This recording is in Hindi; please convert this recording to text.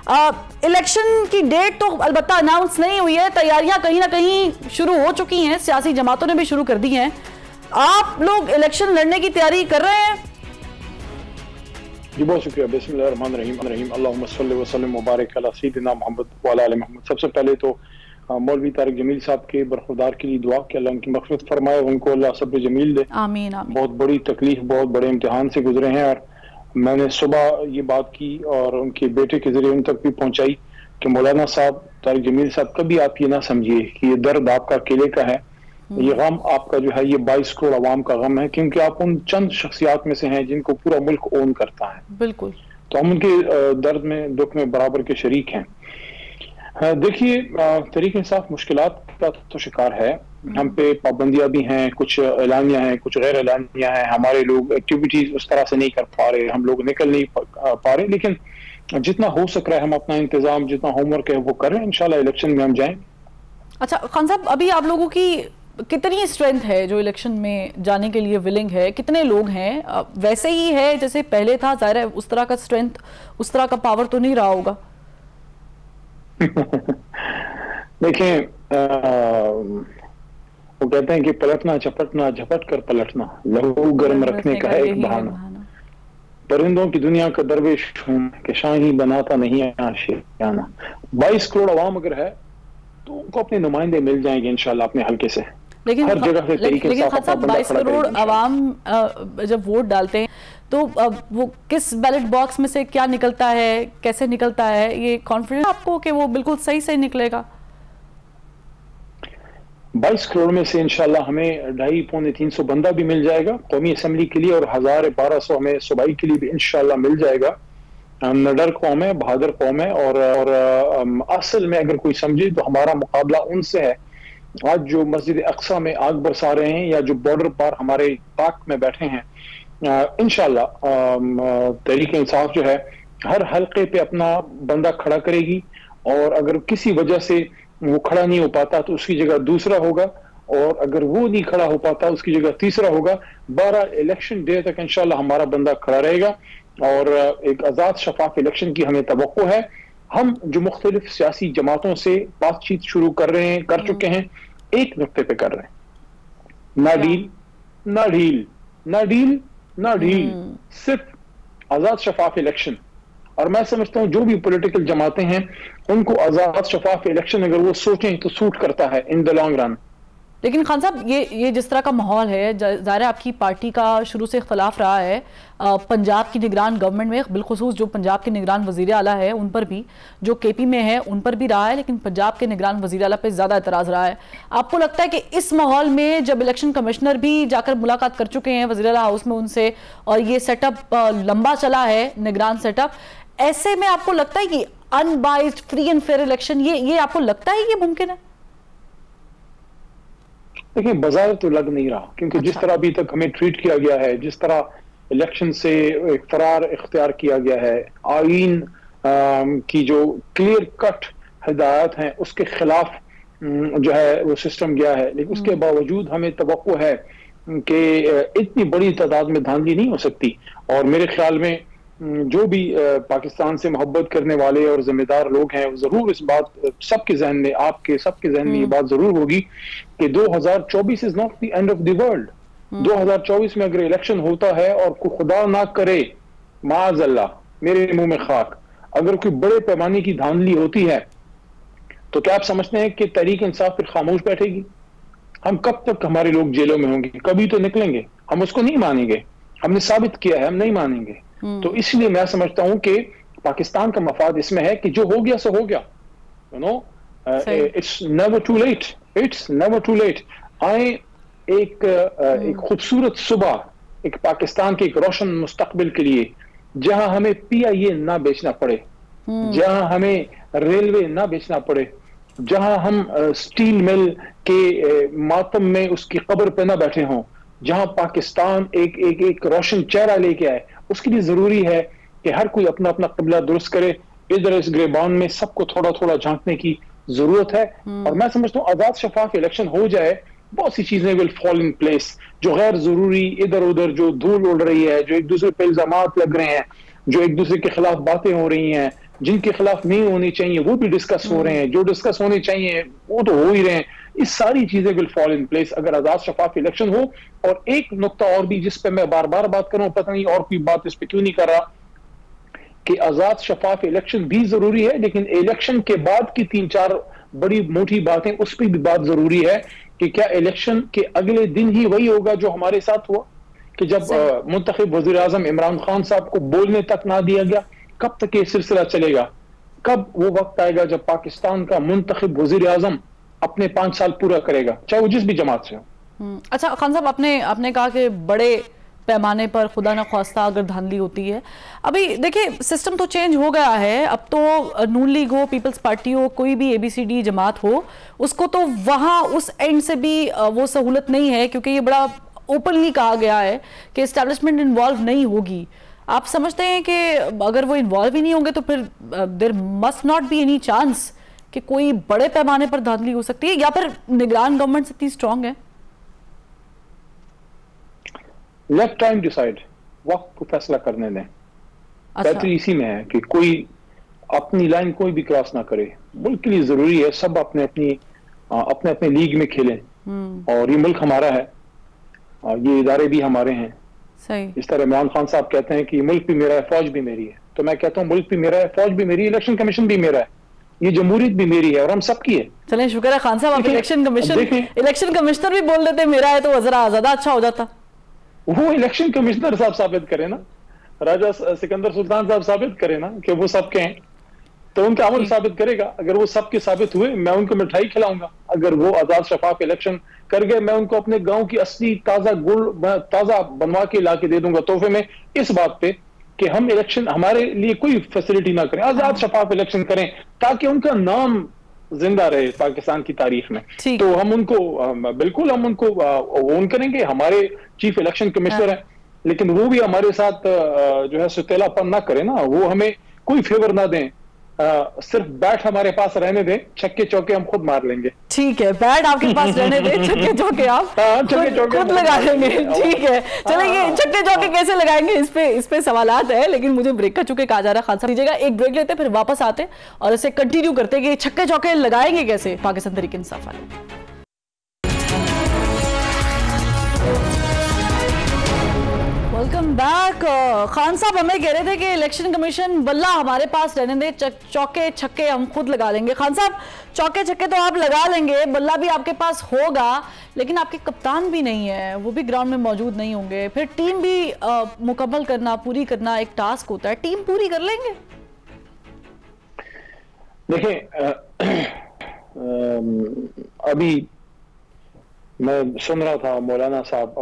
इलेक्शन की डेट तो अलबत्ता अनाउंस नहीं हुई है, तैयारियां कहीं ना कहीं शुरू हो चुकी हैं, सियासी जमातों ने भी शुरू कर दी हैं। आप लोग इलेक्शन लड़ने की तैयारी कर रहे हैं? जी बहुत शुक्रिया। बिस्मिल्लाहिर्रहमानिर्रहीम अल्लाहुम्मा सल्लि व सल्लिम व बारिक अला सय्यिदिना मोहम्मद व अला आलि मोहम्मद। सबसे पहले तो मौलवी तारिक जमील साहब के बरखुरदार के लिए दुआ कि अल्लाह उनकी मग़फ़िरत फरमाए, उनको अल्लाह सब्र जमील दे। आमीन आमीन। बहुत बड़ी तकलीफ, बहुत बड़े इम्तिहान से गुजरे हैं और मैंने सुबह ये बात की और उनके बेटे के जरिए उन तक भी पहुंचाई कि मौलाना साहब तारिक जमील साहब, कभी आप ये ना समझिए कि ये दर्द आपका अकेले का है, ये गम आपका जो है ये 22 करोड़ अवाम का गम है, क्योंकि आप उन चंद शख्सियात में से हैं जिनको पूरा मुल्क ओन करता है। बिल्कुल। तो हम उनके दर्द में, दुख में बराबर के शरीक हैं। देखिए, तहरीक इंसाफ मुश्किलात का तो शिकार है, हम पे पाबंदियां भी हैं, कुछ ऐलानियां हैं, कुछ गैर ऐलानियां हैं, हमारे लोग एक्टिविटीज उस तरह से नहीं कर पा रहे, हम लोग निकल नहीं पा रहे, लेकिन जितना हो सक रहा है हम अपना इंतजाम, जितना होमवर्क है वो कर रहे हैं, इंशाल्लाह इलेक्शन में हम जाएंगे। अच्छा खान साहब, अभी आप लोगों की कितनी स्ट्रेंथ है जो इलेक्शन में जाने के लिए विलिंग है? कितने लोग हैं? वैसे ही है जैसे पहले था? जाहिर है उस तरह का स्ट्रेंथ, उस तरह का पावर तो नहीं रहा होगा। देखें, वो कहते हैं कि पलटना झपटना, झपट कर पलटना, लहू गर्म रखने का एक बहाना। परिंदों की दुनिया का दरवेश हूं कि शाही बनाता नहीं आशियाना। 22 करोड़ अवाम अगर है तो उनको अपने नुमाइंदे मिल जाएंगे इंशाल्लाह अपने हल्के से। लेकिन हर जगह से लेकिन खान साहब 22 करोड़ अवाम जब वोट डालते हैं तो वो किस बैलेट बॉक्स में से क्या निकलता है, कैसे निकलता है, ये कॉन्फिडेंस आपको कि वो बिल्कुल सही सही निकलेगा? 22 करोड़ में से इंशाल्लाह हमें 250-300 बंदा भी मिल जाएगा कौमी असम्बली के लिए, और 1000-1200 हमें सूबाई के लिए भी इंशाल्लाह मिल जाएगा। नडर कौम है, बहादुर कौम है, और असल में अगर कोई समझे तो हमारा मुकाबला उनसे है आज जो मस्जिद अक्सा में आग बरसा रहे हैं या जो बॉर्डर पर हमारे पाक में बैठे हैं। इंशाल्लाह तहरीक इंसाफ जो है हर हल्के पे अपना बंदा खड़ा करेगी, और अगर किसी वजह से वो खड़ा नहीं हो पाता तो उसकी जगह दूसरा होगा, और अगर वो नहीं खड़ा हो पाता उसकी जगह तीसरा होगा। 12 इलेक्शन डे तक इंशाल्लाह हमारा बंदा खड़ा रहेगा, और एक आजाद शफाफ इलेक्शन की हमें तवक्को है। हम जो मुख्तलिफ सियासी जमातों से बातचीत शुरू कर रहे हैं, कर चुके हैं, एक नुक्ते पे कर रहे हैं, ना डील ना ढील, ना डील ना ढील, सिर्फ आजाद शफाफ इलेक्शन। और मैं समझता हूं जो भी पॉलिटिकल जमातें हैं उनको आजाद शफाफ इलेक्शन अगर वो सोचें तो सूट करता है इन द लॉन्ग रन। लेकिन खान साहब ये जिस तरह का माहौल है, ज़ाहिर है आपकी पार्टी का शुरू से इख्तलाफ रहा है पंजाब की निगरान गवर्नमेंट में, बिलखुसूस जो पंजाब के निगरान वज़ीर आला है उन पर भी, जो केपी में है उन पर भी रहा है, लेकिन पंजाब के निगरान वज़ीर आला पे ज़्यादा एतराज़ रहा है। आपको लगता है कि इस माहौल में जब इलेक्शन कमिश्नर भी जाकर मुलाकात कर चुके हैं वज़ीर आला हाउस में उनसे, और ये सेटअप लंबा चला है निगरान सेटअप, ऐसे में आपको लगता है कि unbiased free and fair election ये आपको लगता है ये मुमकिन है? देखिए, बाजार तो लग नहीं रहा, क्योंकि जिस तरह अभी तक हमें ट्रीट किया गया है, जिस तरह इलेक्शन से फरार इख्तियार किया गया है, आईन की जो क्लियर कट हिदायत हैं उसके खिलाफ जो है वो सिस्टम गया है, लेकिन उसके बावजूद हमें तवक्को है कि इतनी बड़ी तादाद में धांधली नहीं हो सकती। और मेरे ख्याल में जो भी पाकिस्तान से मोहब्बत करने वाले और जिम्मेदार लोग हैं जरूर इस बात सबके जहन में, आपके सबके जहन में ये बात जरूर होगी कि 2024 is not the end of the world. 2024 में अगर इलेक्शन होता है और कोई खुदा ना करे, माअज़ल्लाह, मेरे मुंह में खाक, अगर कोई बड़े पैमाने की धांधली होती है तो क्या आप समझते हैं कि तहरीक इंसाफ फिर खामोश बैठेगी? हम कब तक हमारे लोग जेलों में होंगे? कभी तो निकलेंगे, हम उसको नहीं मानेंगे, हमने साबित किया है हम नहीं मानेंगे। तो इसलिए मैं समझता हूं कि पाकिस्तान का मफाद इसमें है कि जो हो गया सो हो गया, you know, it's never too late, it's never too late. आए एक खूबसूरत सुबह एक पाकिस्तान के एक रोशन मुस्तकबिल के लिए, जहां हमें PIA ना बेचना पड़े, जहां हमें रेलवे ना बेचना पड़े, जहां हम स्टील मिल के मातम में उसकी कब्र पे ना बैठे हों, जहां पाकिस्तान एक रोशन चेहरा लेके आए। उसके लिए जरूरी है कि हर कोई अपना अपना क़िबला दुरुस्त करे। इधर इस ग्रेबान में सबको थोड़ा थोड़ा झांकने की जरूरत है, और मैं समझता हूँ आजाद शफाफ इलेक्शन हो जाए, बहुत सी चीजें विल फॉल इन प्लेस। जो गैर जरूरी इधर उधर जो धूल उड़ रही है, जो एक दूसरे पे इल्जामात लग रहे हैं, जो एक दूसरे के खिलाफ बातें हो रही हैं, जिनके खिलाफ नहीं होनी चाहिए वो भी डिस्कस हो रहे हैं, जो डिस्कस होने चाहिए वो तो हो ही रहे हैं। इस सारी चीजें विल फॉल इन प्लेस अगर आजाद शफाफ इलेक्शन हो। और एक नुक्ता और भी जिस पे मैं बार बार बात कर रहा हूं, पता नहीं और कोई बात इस पे क्यों नहीं कर रहा, कि आजाद शफाफ इलेक्शन भी जरूरी है, लेकिन इलेक्शन के बाद की 3-4 बड़ी मोटी बातें उस पर भी बात जरूरी है कि क्या इलेक्शन के अगले दिन ही वही होगा जो हमारे साथ हुआ कि जब मुंतखब वजीर आजम इमरान खान साहब को बोलने तक ना दिया गया। कब तक ये सिलसिला चलेगा? कब वो वक्त आएगा जब पाकिस्तान का मुंतखब वजीर आजम अपने 5 साल पूरा करेगा, चाहे वो जिस भी जमात से हो? अच्छा खान साहब, आपने कहा कि बड़े पैमाने पर खुदा न ख्वास्ता अगर धांधली होती है, अभी देखिए सिस्टम तो चेंज हो गया है। अब तो नून लीग हो, पीपल्स पार्टी हो, कोई भी ABCD जमात हो, उसको तो वहाँ उस एंड से भी वो सहूलत नहीं है, क्योंकि ये बड़ा ओपनली कहा गया है कि एस्टैब्लिशमेंट इन्वॉल्व नहीं होगी। आप समझते हैं कि अगर वो इन्वॉल्व ही नहीं होंगे तो फिर there must not be any chance कि कोई बड़े पैमाने पर धांधली हो सकती है, या फिर निगरान गवर्नमेंट इतनी स्ट्रांग है? लेट टाइम डिसाइड, वक्त को फैसला करने दें। बेहतरी इसी में है कि कोई अपनी लाइन कोई भी क्रॉस ना करे। मुल्क के लिए जरूरी है सब अपने अपने लीग में खेलें, और ये मुल्क हमारा है, ये इदारे भी हमारे हैं। सही। इस तरह इमरान खान साहब कहते हैं कि मुल्क भी मेरा है, फौज भी मेरी है, तो मैं कहता हूँ मुल्क भी मेरा है, फौज भी मेरी है, इलेक्शन कमीशन भी मेरा है, ये जमहूरियत भी मेरी है, और हम सबकी है। चलें, शुक्र है खान साहब, आप इलेक्शन कमिश्नर भी बोल देते मेरा है तो जरा ज्यादा अच्छा हो जाता। वो इलेक्शन कमिश्नर साहब साबित करे ना, राजा सिकंदर सुल्तान साहब साबित करे ना कि वो सबके हैं, तो उनका अमल साबित करेगा। अगर वो सबके साबित हुए, मैं उनको मिठाई खिलाऊंगा। अगर वो आजाद शफाफ इलेक्शन कर गए, मैं उनको अपने गांव की असली ताजा गुड़ ताजा बनवा के ला के दे दूंगा तोहफे में, इस बात पे कि हम इलेक्शन हमारे लिए कोई फैसिलिटी ना करें, आजाद शफाफ इलेक्शन करें, ताकि उनका नाम जिंदा रहे पाकिस्तान की तारीख में। तो हम उनको बिल्कुल हम उनको ओन करेंगे, हमारे चीफ इलेक्शन कमिश्नर हैं, लेकिन वो भी हमारे साथ जो है सुतेलापन ना करें ना, वो हमें कोई फेवर ना दें, सिर्फ बैट हमारे पास रहने दें, छक्के चौके हम खुद मार लेंगे। ठीक है, बैट आपके पास रहने दें, छक्के चौके आप खुद लगा लेंगे। ठीक है, चलिए ये छक्के चौके कैसे लगाएंगे इस पे सवालात है, लेकिन मुझे ब्रेक का चुके कहा जा रहा है। खान साहब दीजिएगा, एक ब्रेक लेते फिर वापस आते और इसे कंटिन्यू करते कि छक्के चौके लगाएंगे कैसे पाकिस्तान तहरीक इंसाफ वाले। Welcome back. खान साहब हमें कह रहे थे कि इलेक्शन कमीशन बल्ला हमारे पास रहने दे, चौके छक्के हम खुद लगा लेंगे। खान साहब, चौके छक्के तो आप लगा लेंगे, बल्ला भी आपके पास होगा, लेकिन आपके कप्तान भी नहीं है, वो भी ग्राउंड में मौजूद नहीं होंगे, फिर टीम भी मुकम्मल करना, पूरी करना एक टास्क होता है। टीम पूरी कर लेंगे? देखिए, अभी मैं सुन रहा था मौलाना साहब